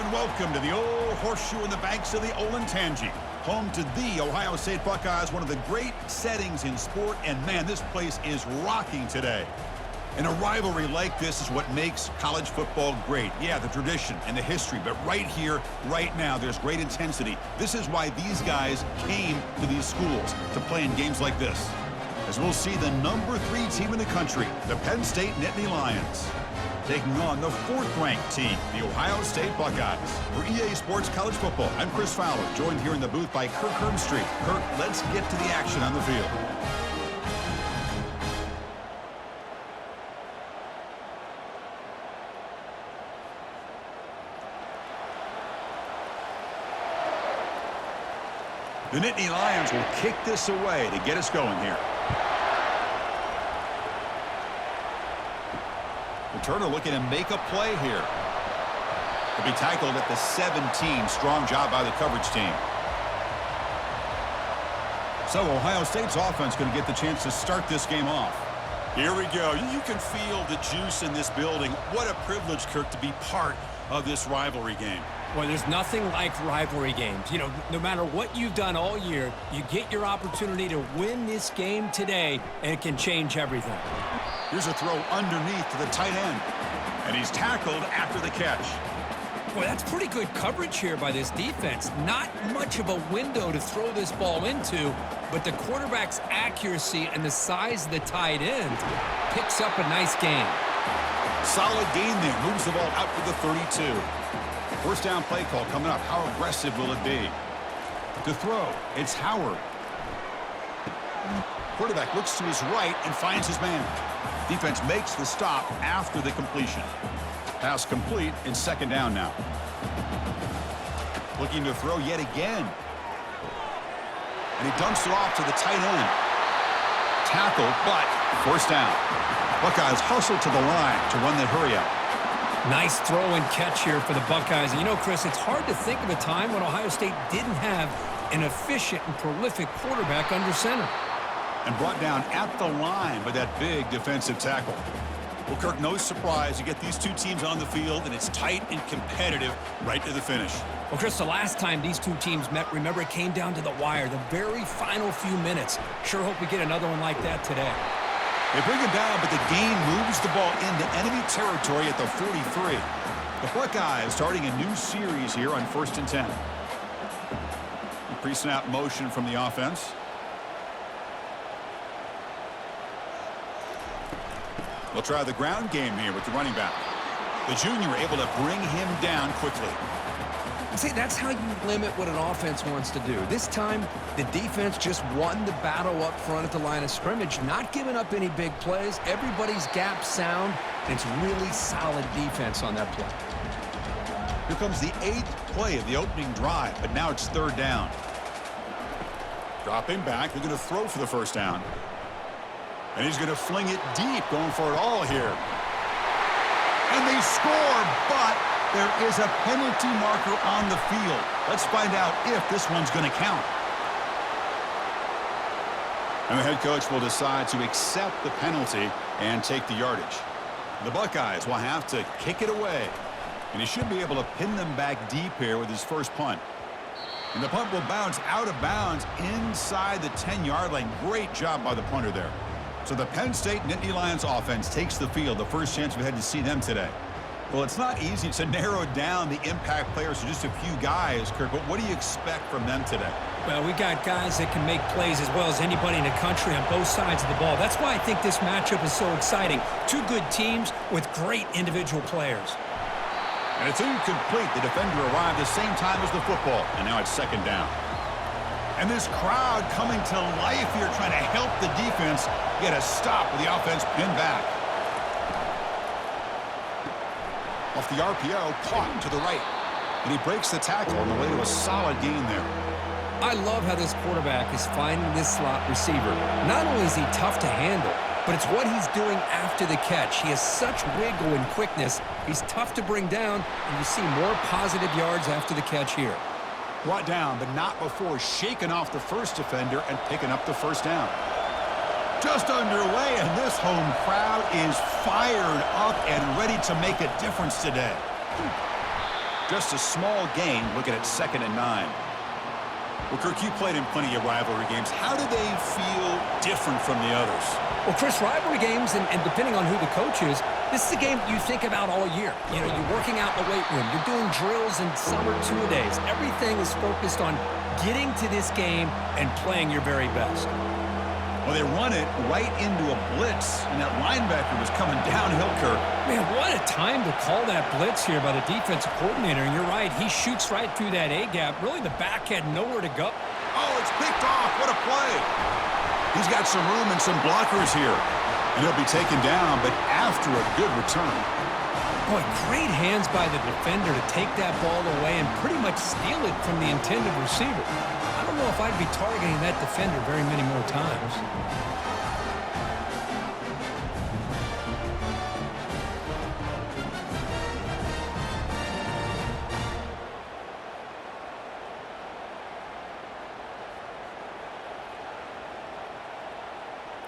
and welcome to the old horseshoe in the banks of the Olentangy, home to the Ohio State Buckeyes, one of the great settings in sport, and man, this place is rocking today. And a rivalry like this is what makes college football great. Yeah, the tradition and the history, but right here, right now, there's great intensity. This is why these guys came to these schools to play in games like this. As we'll see the number 3 team in the country, the Penn State Nittany Lions, taking on the 4th-ranked team, the Ohio State Buckeyes. For EA Sports College Football, I'm Chris Fowler, joined here in the booth by Kirk Hermstreet. Kirk, let's get to the action on the field. The Nittany Lions will kick this away to get us going here. Returner looking to make a play here. To be tackled at the 17. Strong job by the coverage team. So Ohio State's offense going to get the chance to start this game off. Here we go. You can feel the juice in this building. What a privilege, Kirk, to be part of this rivalry game. Well, there's nothing like rivalry games. You know, no matter what you've done all year, you get your opportunity to win this game today, and it can change everything. Here's a throw underneath to the tight end. And he's tackled after the catch. Boy, that's pretty good coverage here by this defense. Not much of a window to throw this ball into, but the quarterback's accuracy and the size of the tight end picks up a nice gain. Solid gain there. Moves the ball out to the 32. First down play call coming up. How aggressive will it be? To throw, it's Howard. Quarterback looks to his right and finds his man. Defense makes the stop after the completion. Pass complete. It's 2nd down now. Looking to throw yet again. And he dumps it off to the tight end. Tackle, but 1st down. Buckeyes hustle to the line to run the hurry up. Nice throw and catch here for the Buckeyes. And you know, Chris, it's hard to think of a time when Ohio State didn't have an efficient and prolific quarterback under center. And brought down at the line by that big defensive tackle. Well, Kirk, no surprise. You get these two teams on the field, and it's tight and competitive right to the finish. Well, Chris, the last time these two teams met, remember, it came down to the wire, the very final few minutes. Sure hope we get another one like that today. They bring him down, but the gain moves the ball into enemy territory at the 43. The Buckeyes starting a new series here on 1st and 10. Pre-snap motion from the offense. They'll try the ground game here with the running back. The junior able to bring him down quickly. See, that's how you limit what an offense wants to do. This time, the defense just won the battle up front at the line of scrimmage, not giving up any big plays. Everybody's gap sound, and it's really solid defense on that play. Here comes the 8th play of the opening drive, but now it's 3rd down. Dropping back, they're going to throw for the 1st down. And he's going to fling it deep, going for it all here. And they score, but there is a penalty marker on the field. Let's find out if this one's going to count. And the head coach will decide to accept the penalty and take the yardage. The Buckeyes will have to kick it away. And he should be able to pin them back deep here with his first punt. And the punt will bounce out of bounds inside the 10-yard line. Great job by the punter there. So the Penn State Nittany Lions offense takes the field. The first chance we had to see them today. Well, it's not easy to narrow down the impact players to just a few guys, Kirk, but what do you expect from them today? Well, we got guys that can make plays as well as anybody in the country on both sides of the ball. That's why I think this matchup is so exciting. Two good teams with great individual players. And it's incomplete. The defender arrived the same time as the football, and now it's 2nd down. And this crowd coming to life here, trying to help the defense get a stop with the offense pinned back. Off the RPO, caught to the right. And he breaks the tackle on the way to a solid gain there. I love how this quarterback is finding this slot receiver. Not only is he tough to handle, but it's what he's doing after the catch. He has such wiggle and quickness. He's tough to bring down, and you see more positive yards after the catch here. Brought down, but not before shaking off the first defender and picking up the 1st down. Just underway, and this home crowd is fired up and ready to make a difference today. Just a small gain. Looking at 2nd and 9. Well, Kirk, you played in plenty of rivalry games. How do they feel different from the others? Well, Chris, rivalry games, and depending on who the coach is, this is a game you think about all year. You know, you're working out in the weight room. You're doing drills and summer two-a-days. Everything is focused on getting to this game and playing your very best. Well, they run it right into a blitz, and that linebacker was coming downhill, Kirk. Man, what a time to call that blitz here by the defensive coordinator. And you're right, he shoots right through that A-gap. Really, the back had nowhere to go. Oh, it's picked off. What a play. He's got some room and some blockers here. And he'll be taken down, but after a good return. Boy, great hands by the defender to take that ball away and pretty much steal it from the intended receiver. I don't know if I'd be targeting that defender very many more times.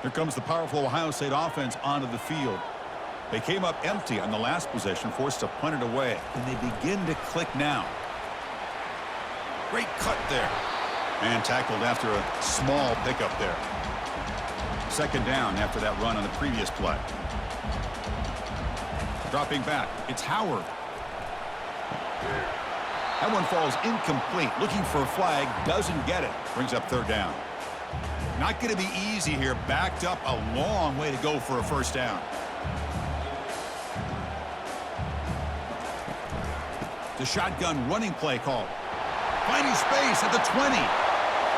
Here comes the powerful Ohio State offense onto the field. They came up empty on the last possession, forced to punt it away. And they begin to click now. Great cut there. And tackled after a small pickup there. 2nd down after that run on the previous play. Dropping back, it's Howard. That one falls incomplete. Looking for a flag, doesn't get it. Brings up 3rd down. Not going to be easy here. Backed up a long way to go for a 1st down. The shotgun running play called. Finding space at the 20.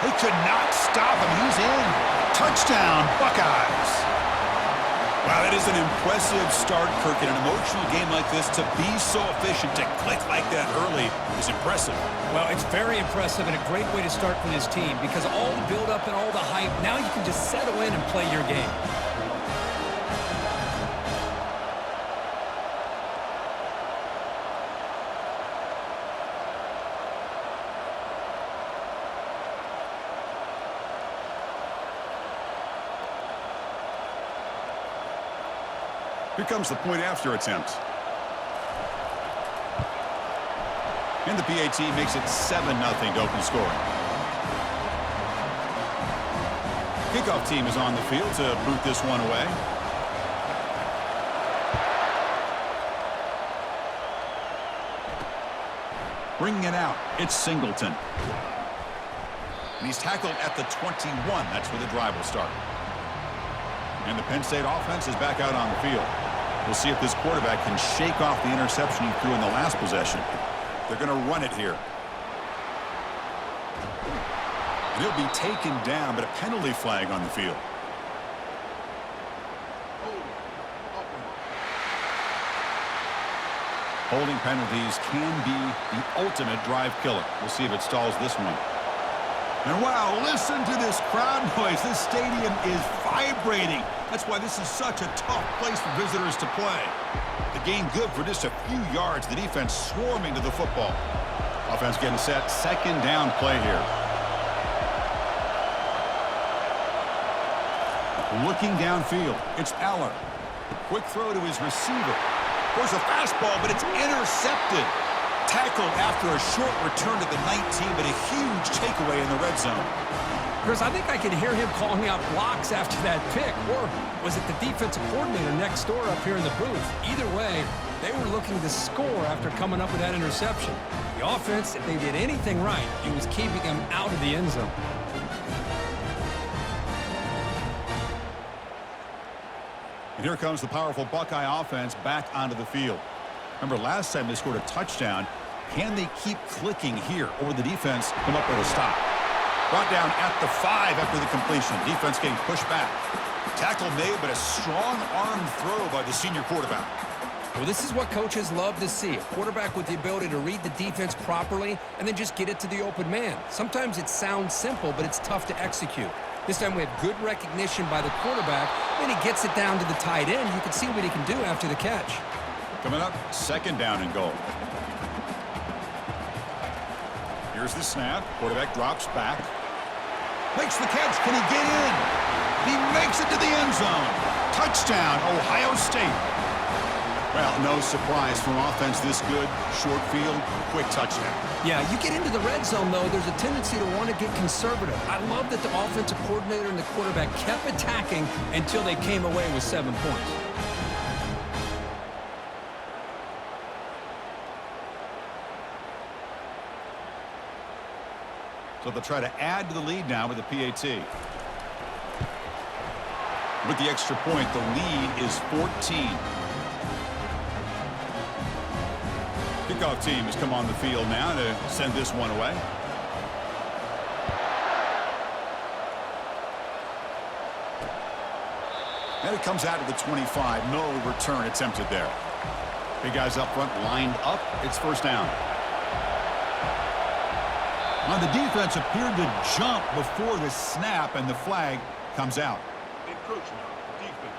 They could not stop him. He's in. Touchdown, Buckeyes. Wow, that is an impressive start, Kirk. In an emotional game like this, to be so efficient, to click like that early is impressive. Well, it's very impressive and a great way to start for this team because all the build-up and all the hype, now you can just settle in and play your game. Here comes the point after attempt. And the PAT makes it 7-0 to open scoring. Kickoff team is on the field to boot this one away. Bringing it out, it's Singleton. And he's tackled at the 21. That's where the drive will start. And the Penn State offense is back out on the field. We'll see if this quarterback can shake off the interception he threw in the last possession. They're going to run it here. And he'll be taken down, but a penalty flag on the field. Holding penalties can be the ultimate drive killer. We'll see if it stalls this one. And wow, listen to this crowd noise. This stadium is vibrating. That's why this is such a tough place for visitors to play. The gain good for just a few yards. The defense swarming to the football. Offense getting set. 2nd down play here. Looking downfield. It's Aller. Quick throw to his receiver. There's a fastball, but it's intercepted. Tackled after a short return to the 19, but a huge takeaway in the red zone. Chris, I think I could hear him calling out blocks after that pick. Or was it the defensive coordinator next door up here in the booth? Either way, they were looking to score after coming up with that interception. The offense, if they did anything right, it was keeping them out of the end zone. And here comes the powerful Buckeye offense back onto the field. Remember, last time they scored a touchdown. Can they keep clicking here, or will the defense come up with a stop? Brought down at the 5 after the completion. Defense getting pushed back. Tackle made, but a strong arm throw by the senior quarterback. Well, this is what coaches love to see. A quarterback with the ability to read the defense properly and then just get it to the open man. Sometimes it sounds simple, but it's tough to execute. This time we have good recognition by the quarterback. Then he gets it down to the tight end. You can see what he can do after the catch. Coming up, 2nd down and goal. Here's the snap. Quarterback drops back. Makes the catch. Can he get in? He makes it to the end zone. Touchdown, Ohio State. Well, no surprise from offense this good. Short field, quick touchdown. Yeah, you get into the red zone, though, there's a tendency to want to get conservative. I love that the offensive coordinator and the quarterback kept attacking until they came away with 7 points. So they'll try to add to the lead now with the PAT. With the extra point, the lead is 14. Kickoff team has come on the field now to send this one away. And it comes out to the 25. No return attempted there. Big guys up front lined up. It's first down. On the defense appeared to jump before the snap, and the flag comes out. Encroachment, defense.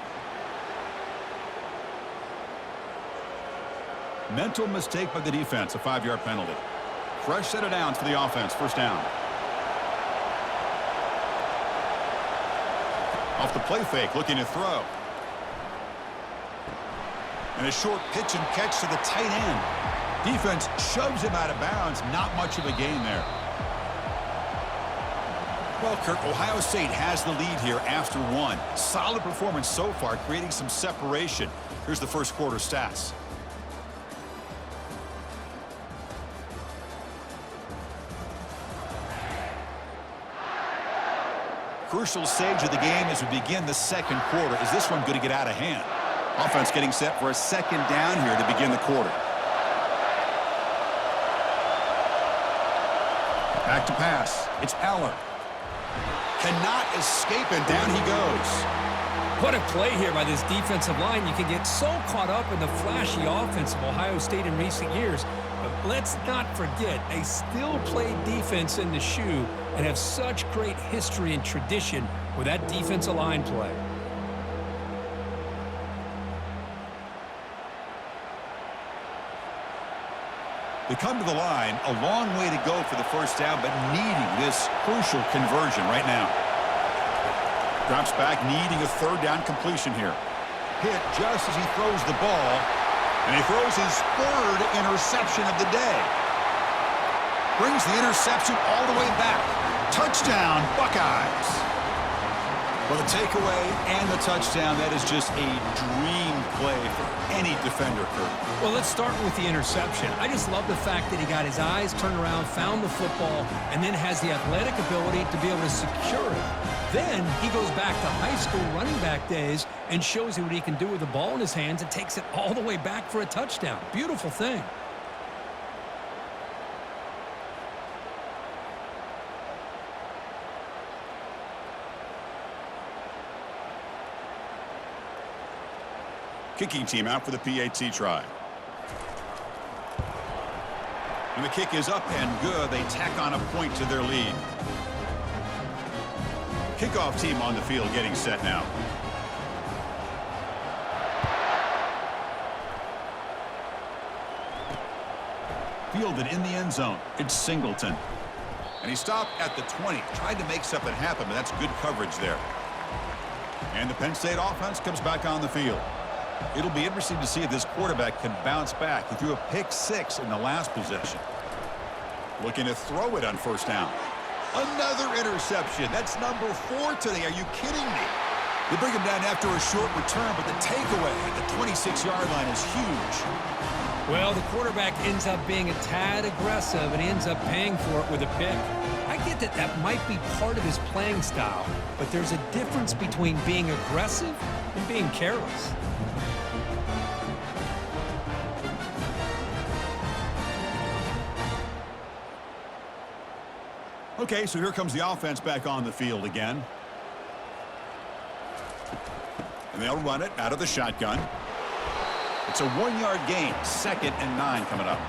Mental mistake by the defense, a 5-yard penalty. Fresh set of downs for the offense, first down. Off the play fake, looking to throw. And a short pitch and catch to the tight end. Defense shoves him out of bounds. Not much of a gain there. Well, Kirk, Ohio State has the lead here after one. Solid performance so far, creating some separation. Here's the first quarter stats. Crucial stage of the game as we begin the second quarter. Is this one going to get out of hand? Offense getting set for a second down here to begin the quarter. Back to pass. It's Aller. Cannot escape, and down he goes. What a play here by this defensive line. You can get so caught up in the flashy offense of Ohio State in recent years. But let's not forget, they still play defense in the shoe and have such great history and tradition with that defensive line play. They come to the line, a long way to go for the first down, but needing this crucial conversion right now. Drops back, needing a third down completion here. Hit just as he throws the ball, and he throws his third interception of the day. Brings the interception all the way back. Touchdown, Buckeyes. Well, the takeaway and the touchdown, that is just a dream play for any defender, Kurt. Well, let's start with the interception. I just love the fact that he got his eyes turned around, found the football, and then has the athletic ability to be able to secure it. Then he goes back to high school running back days and shows you what he can do with the ball in his hands and takes it all the way back for a touchdown. Beautiful thing. Kicking team out for the PAT try. And the kick is up and good. They tack on a point to their lead. Kickoff team on the field getting set now. Fielded in the end zone. It's Singleton. And he stopped at the 20. Tried to make something happen, but that's good coverage there. And the Penn State offense comes back on the field. It'll be interesting to see if this quarterback can bounce back. He threw a pick-6 in the last possession. Looking to throw it on first down. Another interception. That's number 4 today. Are you kidding me? They bring him down after a short return, but the takeaway at the 26-yard line is huge. Well, the quarterback ends up being a tad aggressive, and he ends up paying for it with a pick. I get that that might be part of his playing style, but there's a difference between being aggressive and being careless. Okay, so here comes the offense back on the field again. And they'll run it out of the shotgun. It's a 1-yard gain, 2nd and 9 coming up.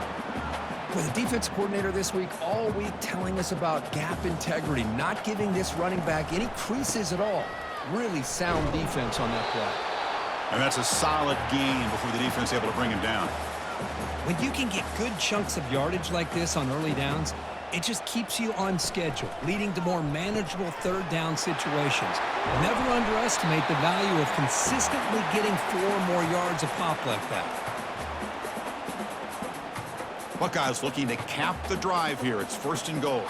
With the defense coordinator this week, all week telling us about gap integrity, not giving this running back any creases at all. Really sound defense on that play. And that's a solid gain before the defense is able to bring him down. When you can get good chunks of yardage like this on early downs, it just keeps you on schedule, leading to more manageable third down situations. Never underestimate the value of consistently getting 4 more yards a pop like that. Buckeyes looking to cap the drive here. It's 1st and goal.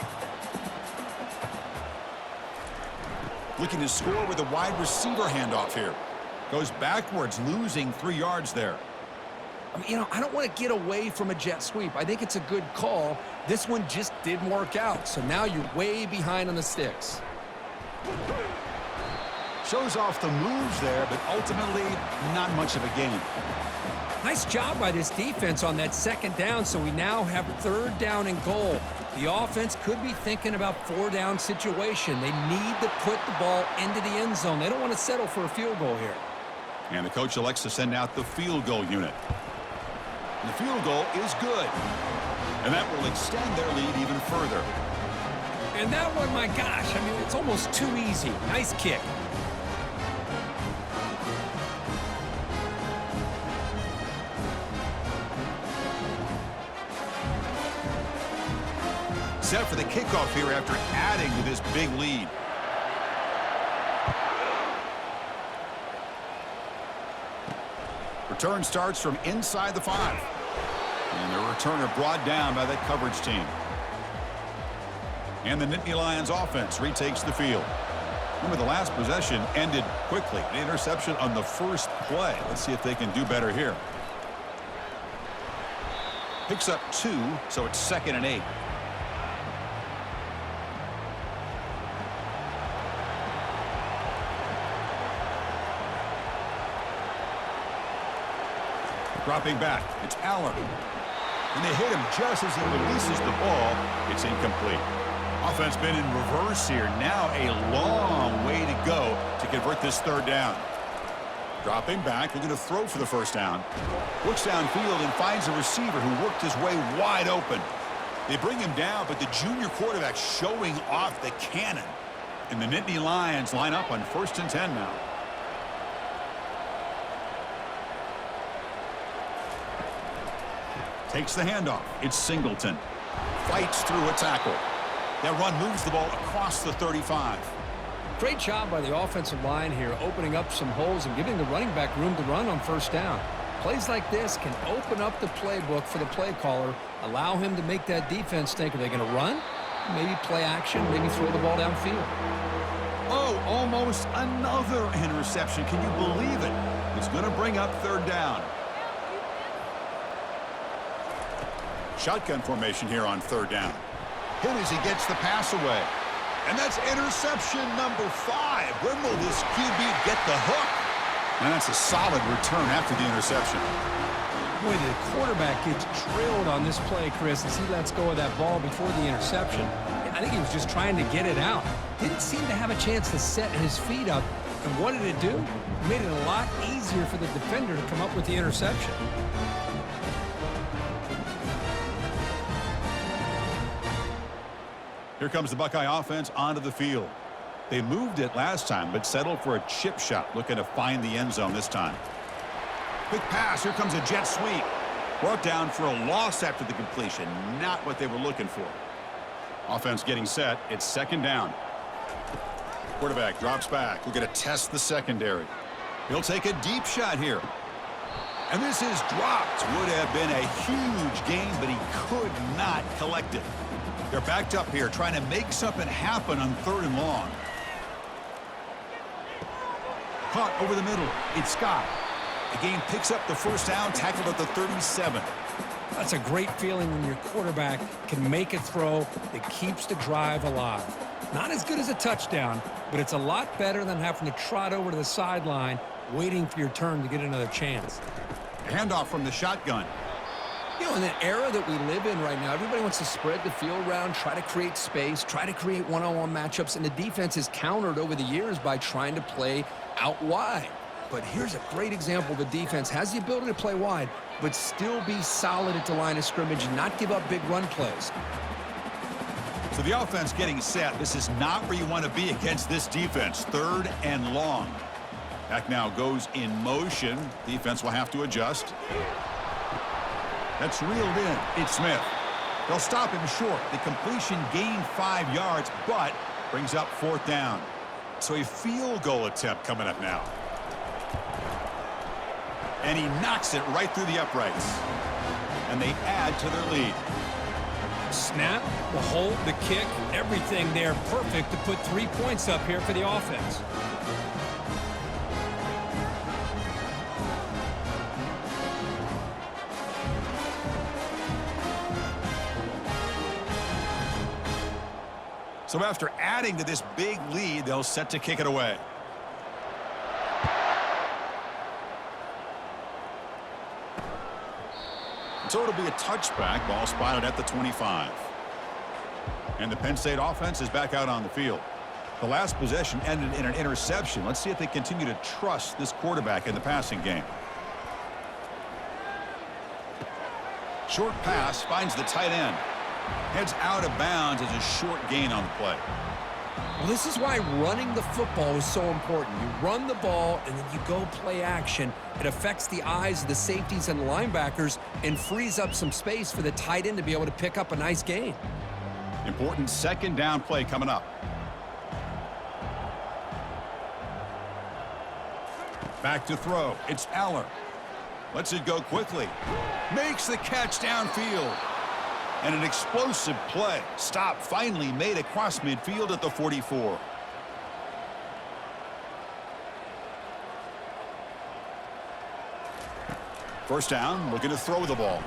Looking to score with a wide receiver handoff here. Goes backwards, losing 3 yards there. I don't want to get away from a jet sweep. I think it's a good call. This one just didn't work out, so now you're way behind on the sticks. Shows off the moves there, but ultimately not much of a gain. Nice job by this defense on that 2nd down, so we now have 3rd down and goal. The offense could be thinking about 4-down situation. They need to put the ball into the end zone. They don't want to settle for a field goal here. And the coach elects to send out the field goal unit. And the field goal is good. And that will extend their lead even further. And that one, my gosh, it's almost too easy. Nice kick. Set for the kickoff here after adding to this big lead. Return starts from inside the 5. And the returner brought down by that coverage team. And the Nittany Lions offense retakes the field. Remember, the last possession ended quickly. An interception on the first play. Let's see if they can do better here. Picks up 2, so it's 2nd and 8. Dropping back, it's Allen. And they hit him just as he releases the ball. It's incomplete. Offense been in reverse here. Now a long way to go to convert this 3rd down. Dropping back, looking to throw for the 1st down. Looks downfield and finds a receiver who worked his way wide open. They bring him down, but the junior quarterback showing off the cannon. And the Nittany Lions line up on 1st and 10 now. Takes the handoff. It's Singleton. Fights through a tackle. That run moves the ball across the 35. Great job by the offensive line here, opening up some holes and giving the running back room to run on 1st down. Plays like this can open up the playbook for the play caller, allow him to make that defense think, are they going to run? Maybe play action, maybe throw the ball downfield. Oh, almost another interception. Can you believe it? It's going to bring up 3rd down. Shotgun formation here on 3rd down. Hit as he gets the pass away. And that's interception number 5. When will this QB get the hook? And that's a solid return after the interception. Boy, the quarterback gets drilled on this play, Chris, as he lets go of that ball before the interception. I think he was just trying to get it out. Didn't seem to have a chance to set his feet up. And what did it do? It made it a lot easier for the defender to come up with the interception. Here comes the Buckeye offense onto the field. They moved it last time, but settled for a chip shot, looking to find the end zone this time. Quick pass. Here comes a jet sweep. Brought down for a loss after the completion. Not what they were looking for. Offense getting set. It's 2nd down. Quarterback drops back. We're going to test the secondary. He'll take a deep shot here. And this is dropped. Would have been a huge gain, but he could not collect it. They're backed up here, trying to make something happen on 3rd and long. Caught over the middle. It's Scott. The game picks up the 1st down, tackled at the 37. That's a great feeling when your quarterback can make a throw that keeps the drive alive. Not as good as a touchdown, but it's a lot better than having to trot over to the sideline, waiting for your turn to get another chance. Handoff from the shotgun. In the era that we live in right now, everybody wants to spread the field around, try to create space, try to create one-on-one matchups, and the defense is countered over the years by trying to play out wide. But here's a great example. The defense has the ability to play wide, but still be solid at the line of scrimmage and not give up big run plays. So the offense getting set. This is not where you want to be against this defense. 3rd and long. Back now goes in motion. Defense will have to adjust. That's reeled in. It's Smith. They'll stop him short. The completion gained 5 yards, but brings up 4th down. So a field goal attempt coming up now. And he knocks it right through the uprights. And they add to their lead. Snap, the hold, the kick, everything there perfect to put 3 points up here for the offense. So after adding to this big lead, they'll set to kick it away. So it'll be a touchback, ball spotted at the 25. And the Penn State offense is back out on the field. The last possession ended in an interception. Let's see if they continue to trust this quarterback in the passing game. Short pass finds the tight end. Heads out of bounds as a short gain on the play. Well, this is why running the football is so important. You run the ball, and then you go play action. It affects the eyes of the safeties and the linebackers and frees up some space for the tight end to be able to pick up a nice gain. Important second down play coming up. Back to throw. It's Aller. Lets it go quickly. Makes the catch downfield. And an explosive play. Stop finally made across midfield at the 44. First down, looking to throw the ball.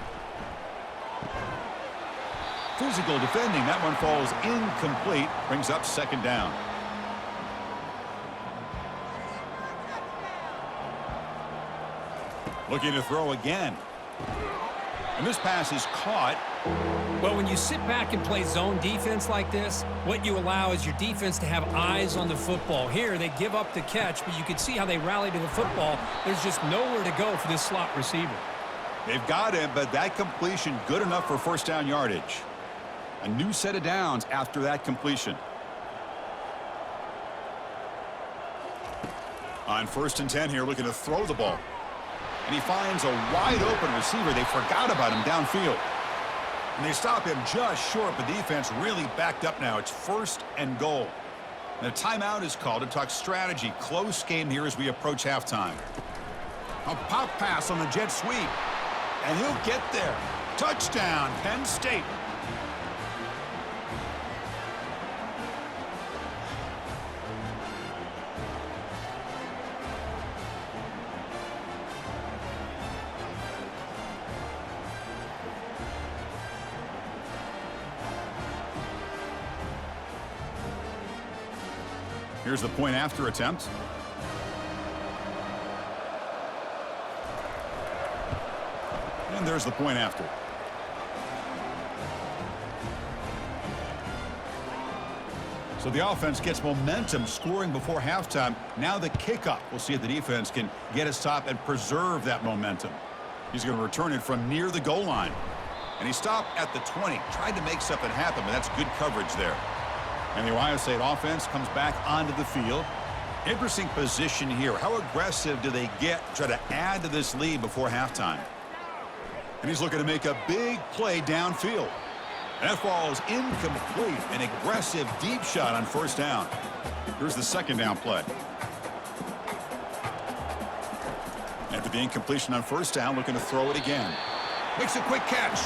Physical defending. That one falls incomplete. Brings up second down. Looking to throw again. And this pass is caught. Well, when you sit back and play zone defense like this, what you allow is your defense to have eyes on the football. Here, they give up the catch, but you can see how they rally to the football. There's just nowhere to go for this slot receiver. They've got him, but that completion good enough for first down yardage. A new set of downs after that completion. On 1st and 10 here, looking to throw the ball. And he finds a wide open receiver. They forgot about him downfield. And they stop him just short, but the defense really backed up now. It's 1st and goal. And a timeout is called to talk strategy. Close game here as we approach halftime. A pop pass on the jet sweep. And he'll get there. Touchdown, Penn State. Here's the point after attempt. And there's the point after. So the offense gets momentum scoring before halftime. Now the kickoff. We'll see if the defense can get a stop and preserve that momentum. He's going to return it from near the goal line. And he stopped at the 20. Tried to make something happen, but that's good coverage there. And the Ohio State offense comes back onto the field. Interesting position here. How aggressive do they get to try to add to this lead before halftime? And he's looking to make a big play downfield. And that ball is incomplete. An aggressive deep shot on 1st down. Here's the 2nd down play. After the incompletion on 1st down, looking to throw it again. Makes a quick catch.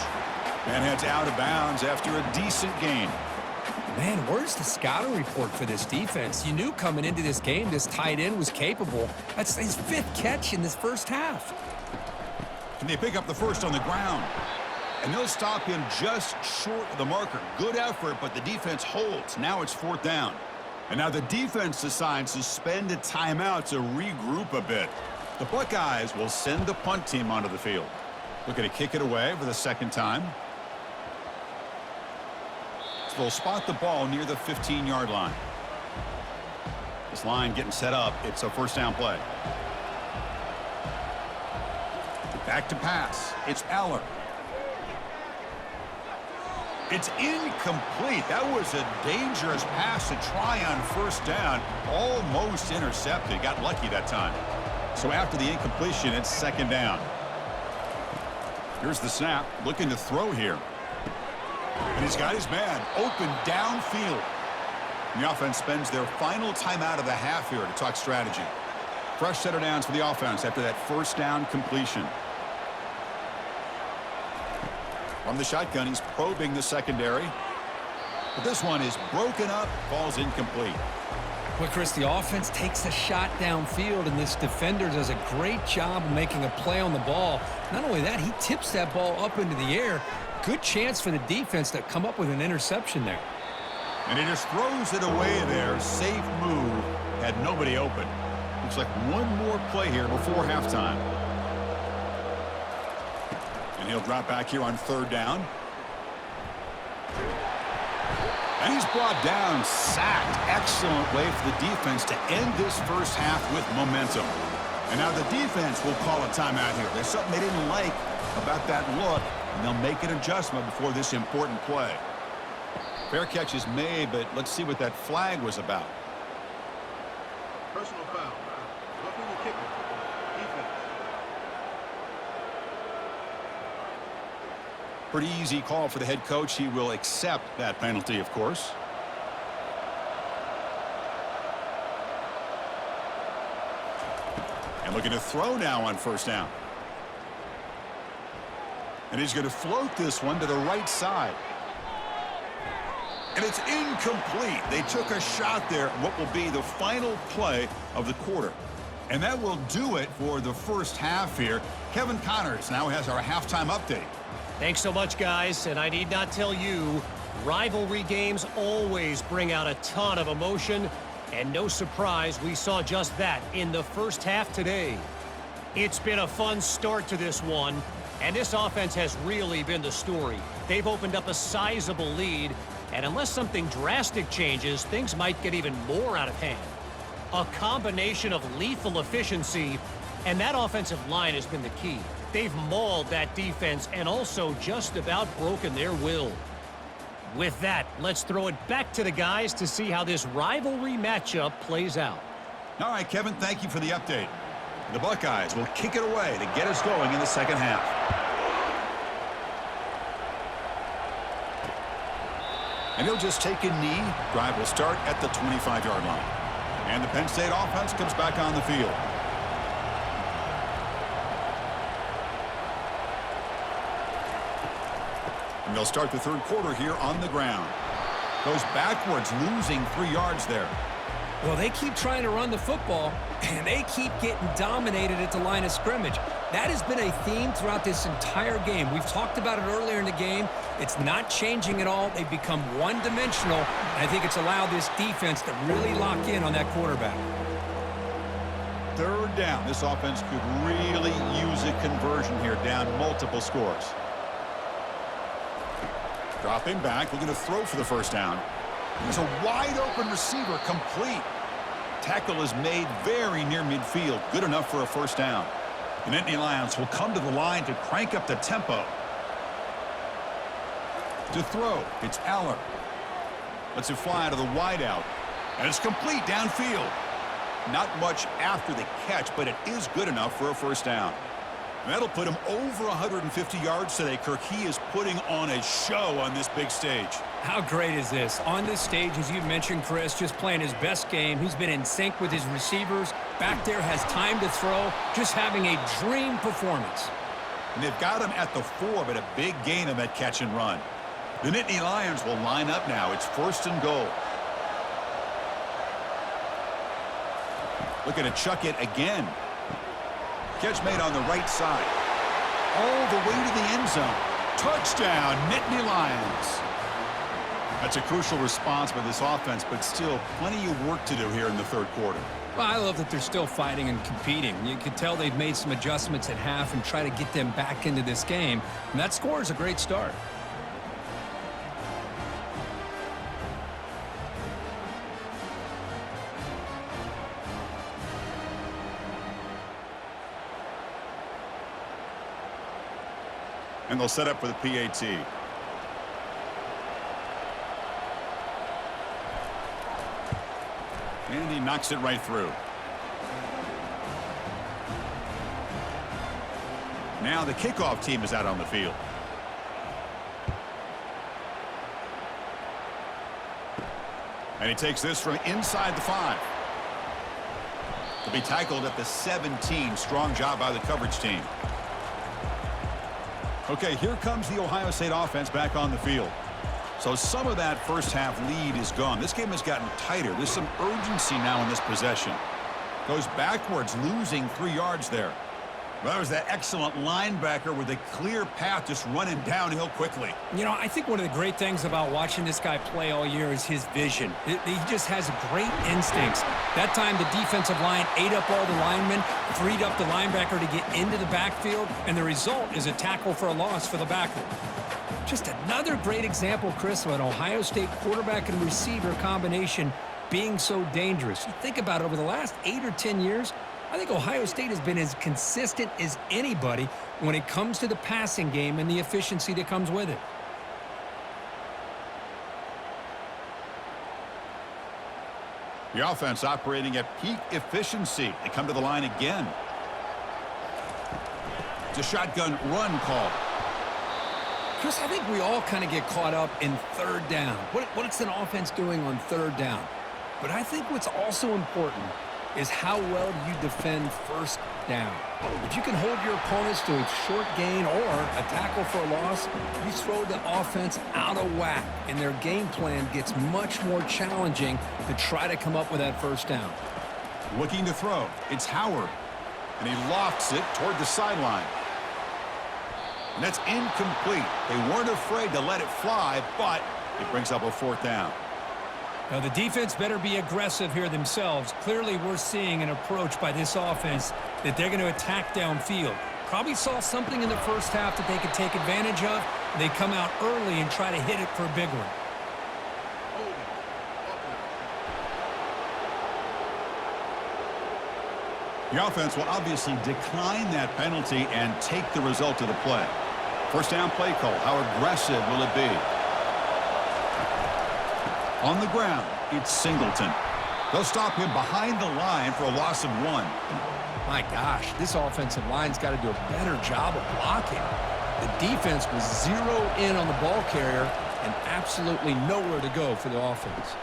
And heads out of bounds after a decent gain. Man, where's the scouting report for this defense? You knew coming into this game this tight end was capable. That's his 5th catch in this first half. Can they pick up the first on the ground? And they'll stop him just short of the marker. Good effort, but the defense holds. Now it's 4th down. And now the defense decides to spend a timeout to regroup a bit. The Buckeyes will send the punt team onto the field. Looking to kick it away for the 2nd time. So they'll spot the ball near the 15-yard line. This line getting set up. It's a 1st down play. Back to pass. It's Aller. It's incomplete. That was a dangerous pass to try on 1st down. Almost intercepted. Got lucky that time. So after the incompletion, it's 2nd down. Here's the snap. Looking to throw here. And he's got his man open downfield. And the offense spends their final timeout of the half here to talk strategy. Fresh set of downs for the offense after that 1st down completion. From the shotgun, he's probing the secondary. But this one is broken up, falls incomplete. Well, Chris, the offense takes a shot downfield, and this defender does a great job of making a play on the ball. Not only that, he tips that ball up into the air. Good chance for the defense to come up with an interception there. And he just throws it away there. Safe move. Had nobody open. Looks like one more play here before halftime. And he'll drop back here on 3rd down. And he's brought down, sacked. Excellent way for the defense to end this first half with momentum. And now the defense will call a timeout here. There's something they didn't like about that look, and they'll make an adjustment before this important play. Fair catch is made, but let's see what that flag was about. Personal foul. Roughing the kicker. Defense. Pretty easy call for the head coach. He will accept that penalty, of course. And looking to throw now on 1st down. And he's going to float this one to the right side. And it's incomplete. They took a shot there, what will be the final play of the quarter. And that will do it for the first half here. Kevin Connors now has our halftime update. Thanks so much, guys, and I need not tell you, rivalry games always bring out a ton of emotion, and no surprise, we saw just that in the first half today. It's been a fun start to this one, and this offense has really been the story. They've opened up a sizable lead, and unless something drastic changes, things might get even more out of hand. A combination of lethal efficiency, and that offensive line has been the key. They've mauled that defense and also just about broken their will. With that, let's throw it back to the guys to see how this rivalry matchup plays out. All right, Kevin, thank you for the update. The Buckeyes will kick it away to get us going in the second half. And he'll just take a knee. Drive will start at the 25-yard line. And the Penn State offense comes back on the field. And they'll start the 3rd quarter here on the ground. Goes backwards, losing 3 yards there. Well, they keep trying to run the football, and they keep getting dominated at the line of scrimmage. That has been a theme throughout this entire game. We've talked about it earlier in the game. It's not changing at all. They've become one-dimensional, and I think it's allowed this defense to really lock in on that quarterback. 3rd down. This offense could really use a conversion here, down multiple scores. Dropping back, looking to throw for the 1st down. There's a wide-open receiver, complete. Tackle is made very near midfield. Good enough for a 1st down. The Nittany Lions will come to the line to crank up the tempo. To throw, it's Aller. Lets it fly to the wideout. And it's complete downfield. Not much after the catch, but it is good enough for a 1st down. And that'll put him over 150 yards today. Kirk, he is putting on a show on this big stage. How great is this? On this stage, as you mentioned, Chris, just playing his best game. He's been in sync with his receivers. Back there, has time to throw. Just having a dream performance. And they've got him at the 4, but a big gain on that catch and run. The Nittany Lions will line up now. It's 1st and goal. Looking to chuck it again. Catch made on the right side. All the way to the end zone. Touchdown, Nittany Lions. That's a crucial response by this offense, but still plenty of work to do here in the 3rd quarter. Well, I love that they're still fighting and competing. You can tell they've made some adjustments at half and try to get them back into this game. And that score is a great start. And they'll set up for the PAT. And he knocks it right through. Now the kickoff team is out on the field. And he takes this from inside the 5. To be tackled at the 17. Strong job by the coverage team. Okay, here comes the Ohio State offense back on the field. So some of that first half lead is gone. This game has gotten tighter. There's some urgency now in this possession. Goes backwards, losing 3 yards there. Well, that was that excellent linebacker with a clear path just running downhill quickly. You know, I think one of the great things about watching this guy play all year is his vision. He just has great instincts. That time the defensive line ate up all the linemen, freed up the linebacker to get into the backfield, and the result is a tackle for a loss for the backer. Just another great example, Chris, of an Ohio State quarterback and receiver combination being so dangerous. You think about it, over the last 8 or 10 years, I think Ohio State has been as consistent as anybody when it comes to the passing game and the efficiency that comes with it. The offense operating at peak efficiency. They come to the line again. It's a shotgun run call. Chris, I think we all kind of get caught up in third down. What's an offense doing on third down? But I think what's also important is how well you defend first down. If you can hold your opponents to a short gain or a tackle for a loss, you throw the offense out of whack, and their game plan gets much more challenging to try to come up with that first down. Looking to throw. It's Howard. And he lofts it toward the sideline. And that's incomplete. They weren't afraid to let it fly, but it brings up a 4th down. Now, the defense better be aggressive here themselves. Clearly, we're seeing an approach by this offense that they're going to attack downfield. Probably saw something in the first half that they could take advantage of. They come out early and try to hit it for a big one. The offense will obviously decline that penalty and take the result of the play. First down play call. How aggressive will it be? On the ground, it's Singleton. They'll stop him behind the line for a loss of 1. My gosh, this offensive line's got to do a better job of blocking. The defense was zeroed in on the ball carrier and absolutely nowhere to go for the offense.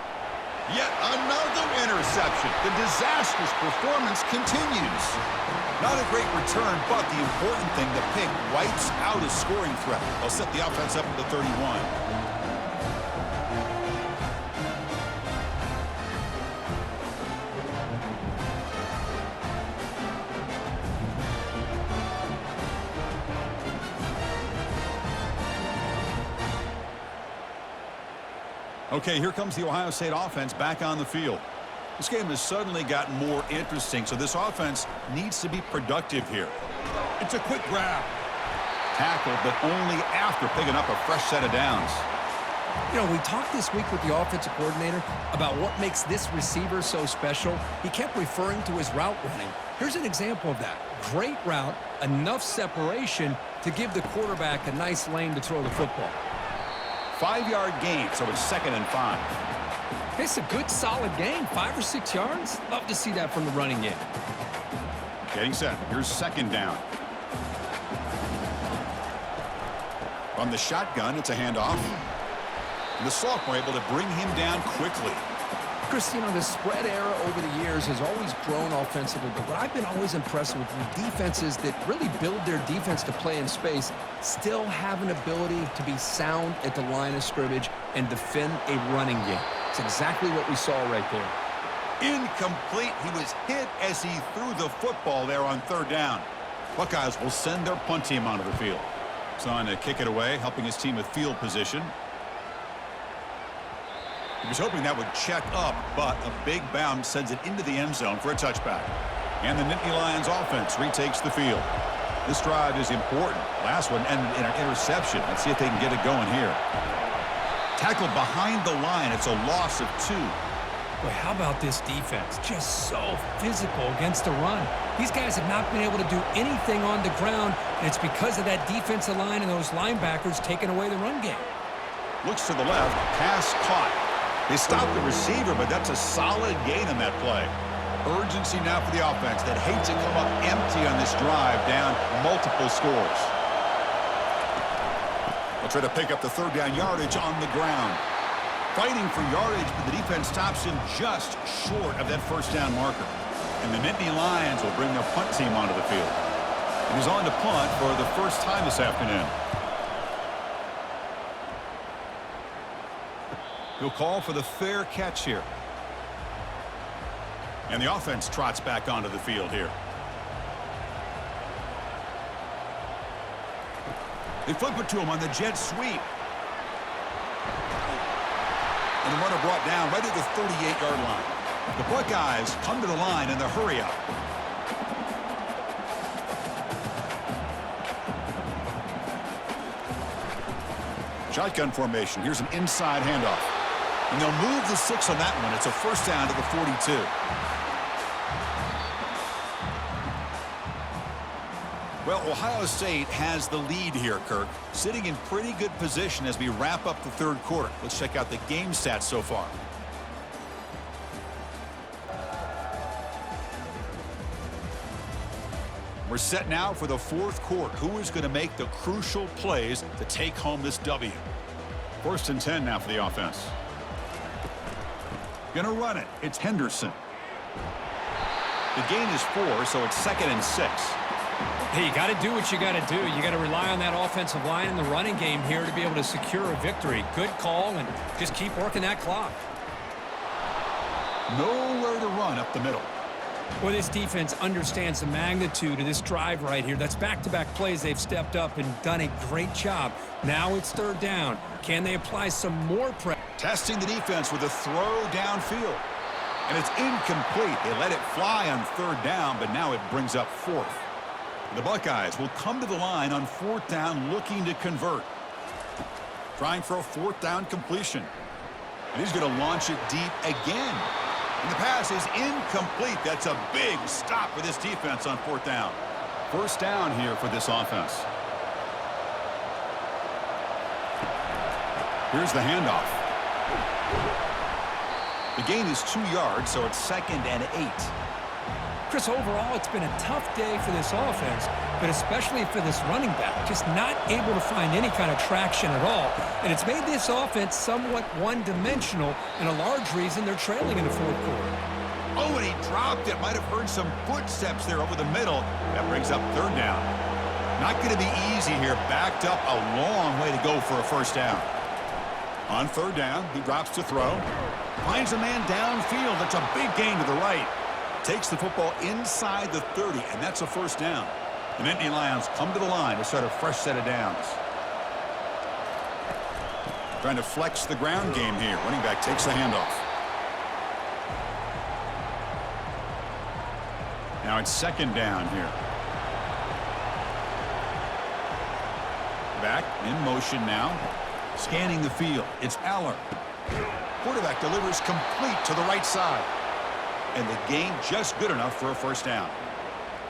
Yet another interception. The disastrous performance continues. Not a great return, but the important thing, the pick wipes out a scoring threat. They'll set the offense up at the 31. Okay, here comes the Ohio State offense back on the field. This game has suddenly gotten more interesting, so this offense needs to be productive here. It's a quick grab. Tackle, but only after picking up a fresh set of downs. You know, we talked this week with the offensive coordinator about what makes this receiver so special. He kept referring to his route running. Here's an example of that. Great route, enough separation to give the quarterback a nice lane to throw the football. 5-yard gain, so it's 2nd and 5. It's a good, solid gain, 5 or 6 yards. Love to see that from the running game. Getting set. Here's 2nd down. From the shotgun, it's a handoff. And the sophomore able to bring him down quickly. Chris, you know, the spread era over the years has always grown offensively, but what I've been always impressed with the defenses that really build their defense to play in space still have an ability to be sound at the line of scrimmage and defend a running game. It's exactly what we saw right there. Incomplete. He was hit as he threw the football there on 3rd down. Buckeyes will send their punt team onto the field. He's on to kick it away, helping his team with field position. He was hoping that would check up, but a big bounce sends it into the end zone for a touchback. And the Nittany Lions offense retakes the field. This drive is important. Last one ended in an interception. Let's see if they can get it going here. Tackled behind the line. It's a loss of 2. Boy, how about this defense? Just so physical against the run. These guys have not been able to do anything on the ground, and it's because of that defensive line and those linebackers taking away the run game. Looks to the left. Pass caught. They stopped the receiver, but that's a solid gain on that play. Urgency now for the offense that hates to come up empty on this drive, down multiple scores. They'll try to pick up the 3rd down yardage on the ground. Fighting for yardage, but the defense stops him just short of that 1st down marker. And the Nittany Lions will bring their punt team onto the field. And he's on to punt for the first time this afternoon. He'll call for the fair catch here. And the offense trots back onto the field here. They flip it to him on the jet sweep. And the runner brought down right at the 38-yard line. The Buckeyes come to the line in the hurry-up. Shotgun formation. Here's an inside handoff. And they'll move the 6 on that one. It's a first down to the 42. Well, Ohio State has the lead here, Kirk. Sitting in pretty good position as we wrap up the third quarter. Let's check out the game stats so far. We're set now for the fourth quarter. Who is going to make the crucial plays to take home this W? First and 10 now for the offense. Gonna run it. It's Henderson. The gain is 4, so it's 2nd and 6. Hey, you got to do what you got to do. You got to rely on that offensive line in the running game here to be able to secure a victory. Good call, and just keep working that clock. Nowhere to run up the middle. Well, this defense understands the magnitude of this drive right here. That's back-to-back plays. They've stepped up and done a great job. Now it's third down. Can they apply some more pressure? Testing the defense with a throw downfield. And it's incomplete. They let it fly on third down, but now it brings up 4th. The Buckeyes will come to the line on 4th down looking to convert. Trying for a 4th down completion. And he's going to launch it deep again. And the pass is incomplete. That's a big stop for this defense on 4th down. First down here for this offense. Here's the handoff. The gain is 2 yards, so it's 2nd and 8. Chris, overall, it's been a tough day for this offense, but especially for this running back. Just not able to find any kind of traction at all. And it's made this offense somewhat one-dimensional, and a large reason they're trailing in the fourth quarter. Oh, and he dropped it. Might have heard some footsteps there over the middle. That brings up third down. Not going to be easy here. Backed up a long way to go for a first down. On third down, he drops to throw. Finds a man downfield. That's a big gain to the right. Takes the football inside the 30, and that's a first down. The Nittany Lions come to the line to start a fresh set of downs. Trying to flex the ground game here. Running back takes the handoff. Now it's 2nd down here. Back in motion now. Scanning the field. It's Aller. Quarterback delivers complete to the right side. And the gain just good enough for a first down.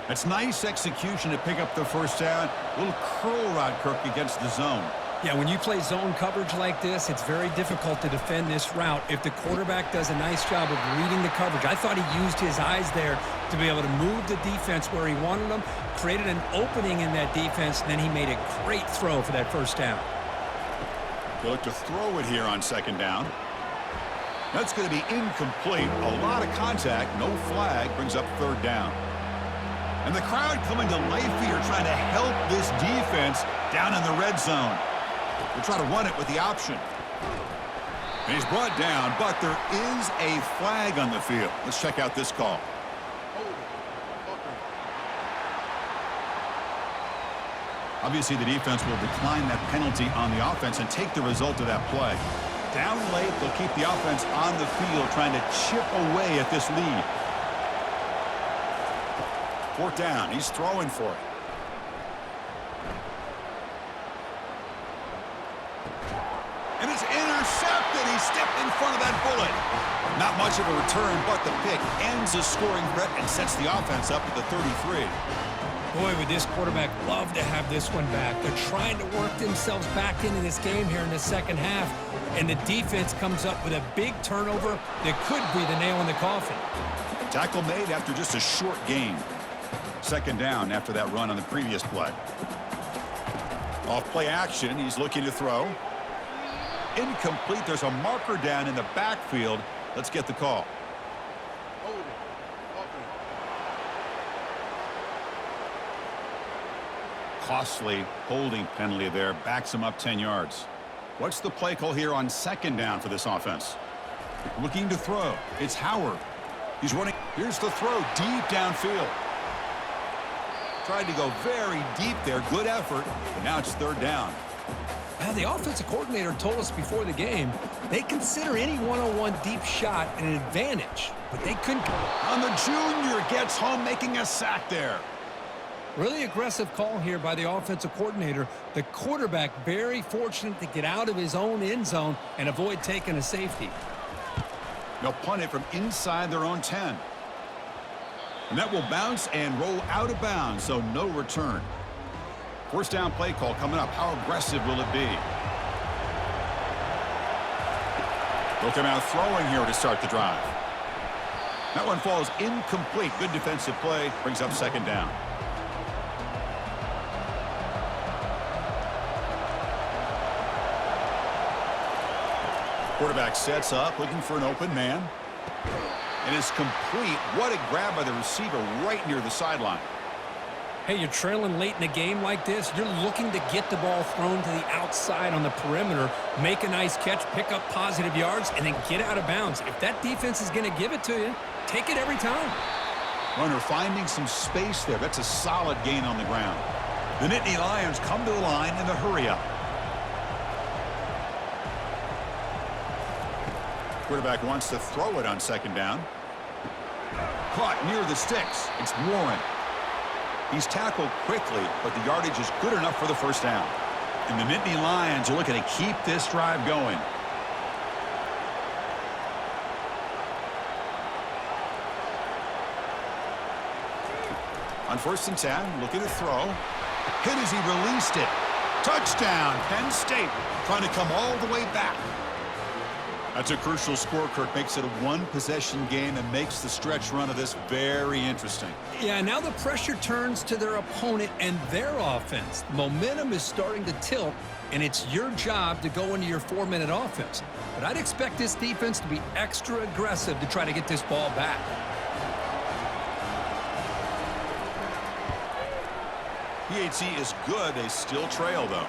It's nice execution to pick up the first down. A little curl rod, Kirk, against the zone. Yeah, when you play zone coverage like this, it's very difficult to defend this route if the quarterback does a nice job of reading the coverage. I thought he used his eyes there to be able to move the defense where he wanted them, created an opening in that defense, and then he made a great throw for that first down. They look to throw it here on 2nd down. That's going to be incomplete. A lot of contact. No flag. Brings up third down. And the crowd coming to life here trying to help this defense down in the red zone. They'll try to run it with the option. And he's brought down, but there is a flag on the field. Let's check out this call. Obviously, the defense will decline that penalty on the offense and take the result of that play. Down late, they'll keep the offense on the field trying to chip away at this lead. 4th down. He's throwing for it. And it's intercepted. He stepped in front of that bullet. Not much of a return, but the pick ends the scoring threat and sets the offense up at the 33. Boy, would this quarterback love to have this one back. They're trying to work themselves back into this game here in the second half, and the defense comes up with a big turnover that could be the nail in the coffin. Tackle made after just a short gain. 2nd down after that run on the previous play. Off play action, he's looking to throw. Incomplete. There's a marker down in the backfield. Let's get the call. costly holding penalty there. Backs him up 10 yards. What's the play call here on second down for this offense? Looking to throw. It's Howard. He's running. Here's the throw deep downfield. Tried to go very deep there. Good effort. But now it's third down. Now, the offensive coordinator told us before the game they consider any one-on-one deep shot an advantage, but they couldn't. On the junior, gets home, making a sack there. Really aggressive call here by the offensive coordinator. The quarterback very fortunate to get out of his own end zone and avoid taking a safety. They'll punt it from inside their own 10. And that will bounce and roll out of bounds, so no return. First down play call coming up. How aggressive will it be? They'll come out throwing here to start the drive. That one falls incomplete. Good defensive play. Brings up second down. Quarterback sets up, looking for an open man. And is complete. What a grab by the receiver right near the sideline. Hey, you're trailing late in a game like this. You're looking to get the ball thrown to the outside on the perimeter, make a nice catch, pick up positive yards, and then get out of bounds. If that defense is going to give it to you, take it every time. Runner finding some space there. That's a solid gain on the ground. The Nittany Lions come to the line in the hurry-up. Quarterback wants to throw it on second down. Caught near the sticks. It's Warren. He's tackled quickly, but the yardage is good enough for the first down. And the Nittany Lions are looking to keep this drive going. On first and 10, looking to throw. Hit as he released it. Touchdown, Penn State. Trying to come all the way back. That's a crucial score, Kirk. Makes it a one-possession game and makes the stretch run of this very interesting. Yeah, now the pressure turns to their opponent and their offense. Momentum is starting to tilt, and it's your job to go into your 4-minute offense. But I'd expect this defense to be extra aggressive to try to get this ball back. PAT is good. They still trail, though.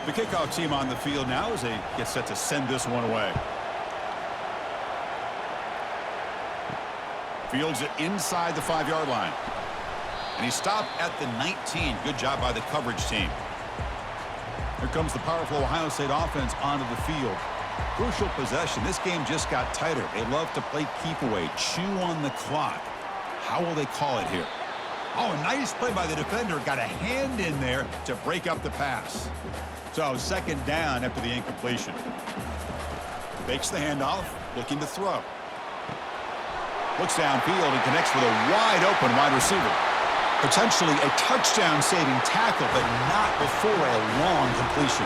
The kickoff team on the field now as they get set to send this one away. Fields it inside the 5-yard line. And he stopped at the 19. Good job by the coverage team. Here comes the powerful Ohio State offense onto the field. Crucial possession. This game just got tighter. They love to play keep away, chew on the clock. How will they call it here? Oh, nice play by the defender. Got a hand in there to break up the pass. So second down after the incompletion. Fakes the handoff, looking to throw. Looks downfield and connects with a wide-open wide receiver. Potentially a touchdown-saving tackle, but not before a long completion.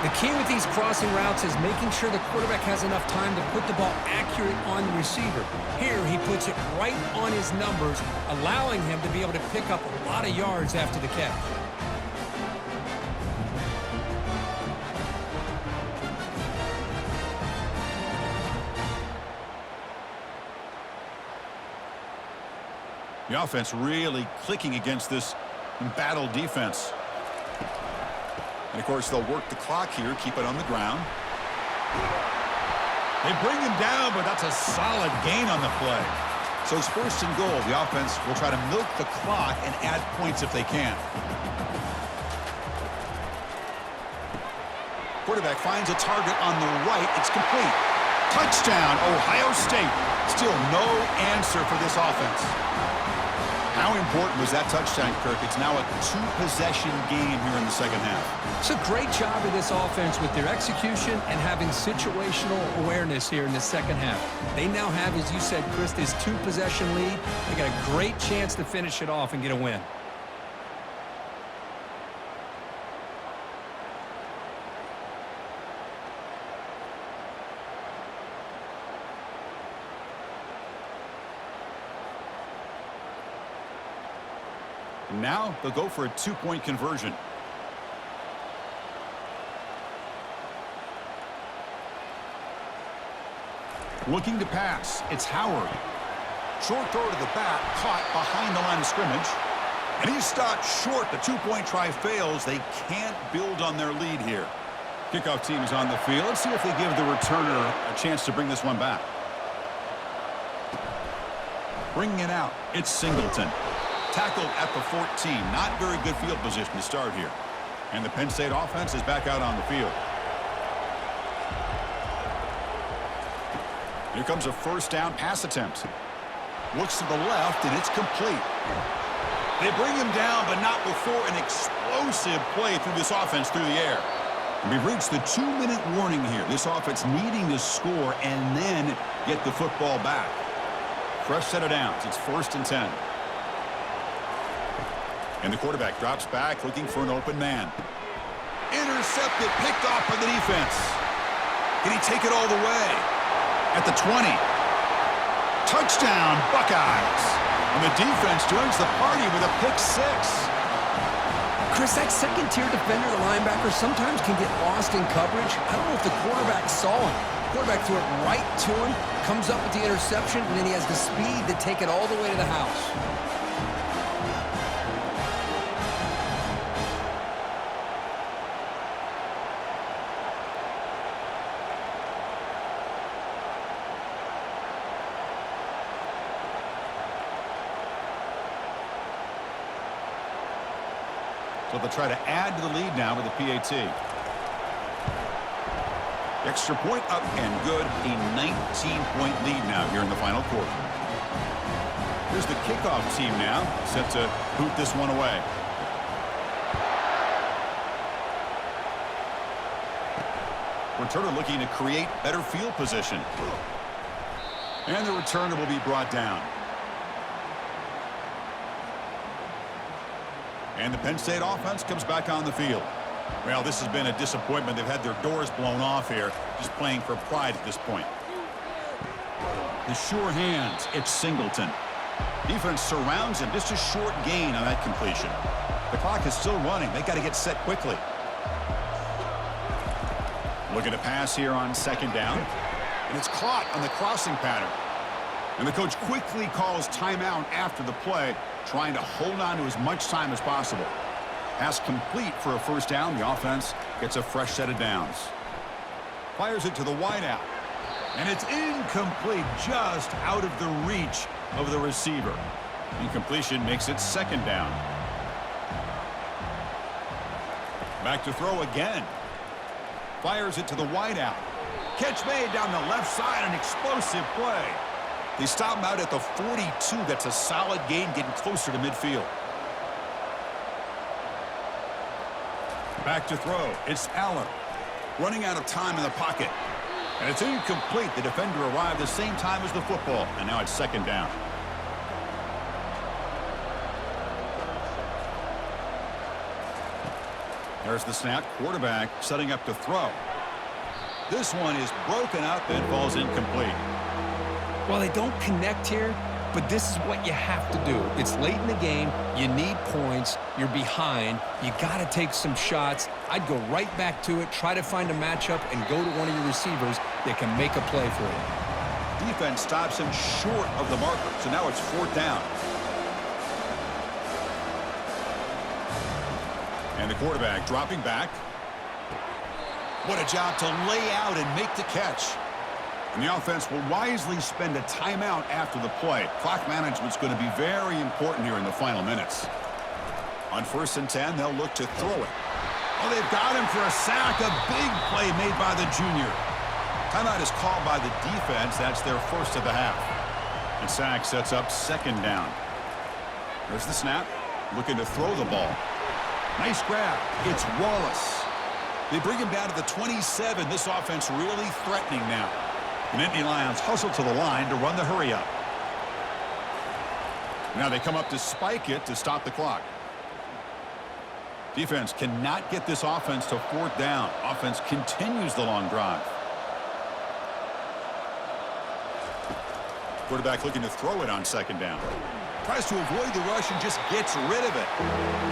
The key with these crossing routes is making sure the quarterback has enough time to put the ball accurate on the receiver. Here, he puts it right on his numbers, allowing him to be able to pick up a lot of yards after the catch. The offense really clicking against this embattled defense. And, of course, they'll work the clock here, keep it on the ground. They bring him down, but that's a solid gain on the play. So it's first and goal. The offense will try to milk the clock and add points if they can. Quarterback finds a target on the right. It's complete. Touchdown, Ohio State. Still no answer for this offense. How important was that touchdown, Kirk? It's now a two-possession game here in the second half. It's a great job of this offense with their execution and having situational awareness here in the second half. They now have, as you said, Chris, this two-possession lead. They got a great chance to finish it off and get a win. Now they'll go for a two-point conversion. Looking to pass. It's Howard. Short throw to the back, caught behind the line of scrimmage. And he's stopped short. The two-point try fails. They can't build on their lead here. Kickoff team is on the field. Let's see if they give the returner a chance to bring this one back. Bringing it out, it's Singleton. Tackled at the 14. Not very good field position to start here. And the Penn State offense is back out on the field. Here comes a first down pass attempt. Looks to the left, and it's complete. They bring him down, but not before an explosive play through this offense through the air. And we've reached the 2-minute warning here. This offense needing to score and then get the football back. Fresh set of downs. It's 1st and 10. And the quarterback drops back, looking for an open man. Intercepted, picked off by the defense. Can he take it all the way? At the 20. Touchdown, Buckeyes. And the defense joins the party with a pick 6. Chris, that second-tier defender, the linebacker, sometimes can get lost in coverage. I don't know if the quarterback saw him. Quarterback threw it right to him, comes up with the interception, and then he has the speed to take it all the way to the house. So they'll try to add to the lead now with a PAT. Extra point up and good. A 19-point lead now here in the final quarter. Here's the kickoff team now, set to boot this one away. Returner looking to create better field position. And the returner will be brought down. And the Penn State offense comes back on the field. Well, this has been a disappointment. They've had their doors blown off here, just playing for pride at this point. The sure hands, it's Singleton. Defense surrounds him, just a short gain on that completion. The clock is still running. They got to get set quickly. Looking to pass here on 2nd down. And it's caught on the crossing pattern. And the coach quickly calls timeout after the play, trying to hold on to as much time as possible. Pass complete for a first down. The offense gets a fresh set of downs. Fires it to the wideout. And it's incomplete, just out of the reach of the receiver. Incompletion makes it 2nd down. Back to throw again. Fires it to the wideout. Catch made down the left side, an explosive play. They stop him out at the 42. That's a solid gain, getting closer to midfield. Back to throw. It's Allen. Running out of time in the pocket. And it's incomplete. The defender arrived the same time as the football. And now it's 2nd down. There's the snap. Quarterback setting up to throw. This one is broken up and falls incomplete. Well, they don't connect here, but this is what you have to do. It's late in the game. You need points. You're behind. You got to take some shots. I'd go right back to it, try to find a matchup, and go to one of your receivers that can make a play for you. Defense stops him short of the marker, so now it's 4th down. And the quarterback dropping back. What a job to lay out and make the catch. And the offense will wisely spend a timeout after the play. Clock management's going to be very important here in the final minutes. On 1st and 10, they'll look to throw it. Oh, they've got him for a sack. A big play made by the junior. Timeout is called by the defense. That's their first of the half. And sack sets up 2nd down. There's the snap. Looking to throw the ball. Nice grab. It's Wallace. They bring him down to the 27. This offense really threatening now. The Nittany Lions hustle to the line to run the hurry up. Now they come up to spike it to stop the clock. Defense cannot get this offense to 4th down. Offense continues the long drive. Quarterback looking to throw it on 2nd down. Tries to avoid the rush and just gets rid of it.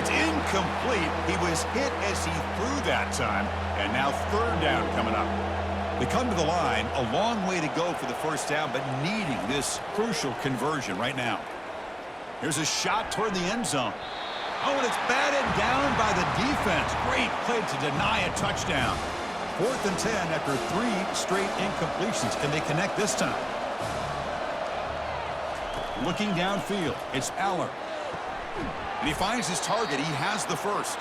It's incomplete. He was hit as he threw that time. And now 3rd down coming up. They come to the line, a long way to go for the first down, but needing this crucial conversion right now. Here's a shot toward the end zone. Oh, and it's batted down by the defense. Great play to deny a touchdown. 4th and 10 after 3 straight incompletions. Can they connect this time? Looking downfield, it's Aller. And he finds his target. He has the first.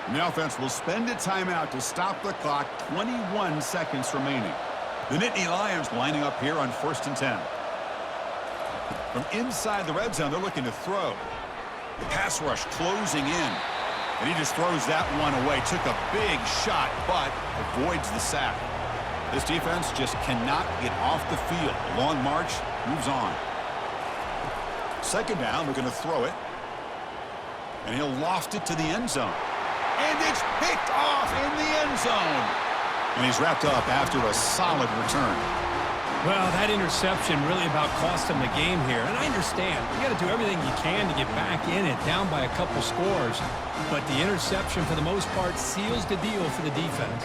And the offense will spend a timeout to stop the clock. 21 seconds remaining. The Nittany Lions lining up here on 1st and 10. From inside the red zone, they're looking to throw. The pass rush closing in. And he just throws that one away. Took a big shot, but avoids the sack. This defense just cannot get off the field. A long march moves on. 2nd down, they're going to throw it. And he'll loft it to the end zone. And it's picked off in the end zone. And he's wrapped up after a solid return. Well, that interception really about cost him the game here. And I understand. You got to do everything you can to get back in it, down by a couple scores. But the interception, for the most part, seals the deal for the defense.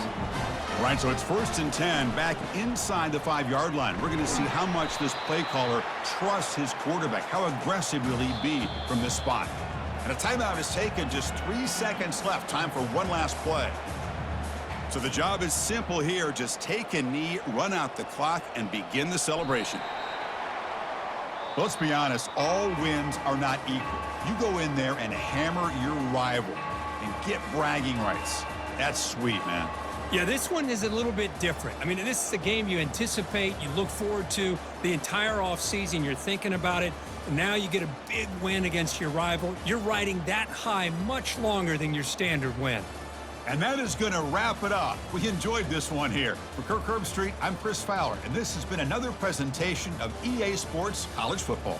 Right, so it's 1st and 10 back inside the 5-yard line. We're going to see how much this play caller trusts his quarterback. How aggressive will he be from this spot? And a timeout is taken. Just 3 seconds left. Time for one last play. So the job is simple here. Just take a knee, run out the clock, and begin the celebration. Let's be honest, all wins are not equal. You go in there and hammer your rival and get bragging rights. That's sweet, man. Yeah, this one is a little bit different. I mean, this is a game you anticipate, you look forward to the entire offseason. You're thinking about it. And now you get a big win against your rival. You're riding that high much longer than your standard win. And that is going to wrap it up. We enjoyed this one here. For Kirk Herbstreit, I'm Chris Fowler, and this has been another presentation of EA Sports College Football.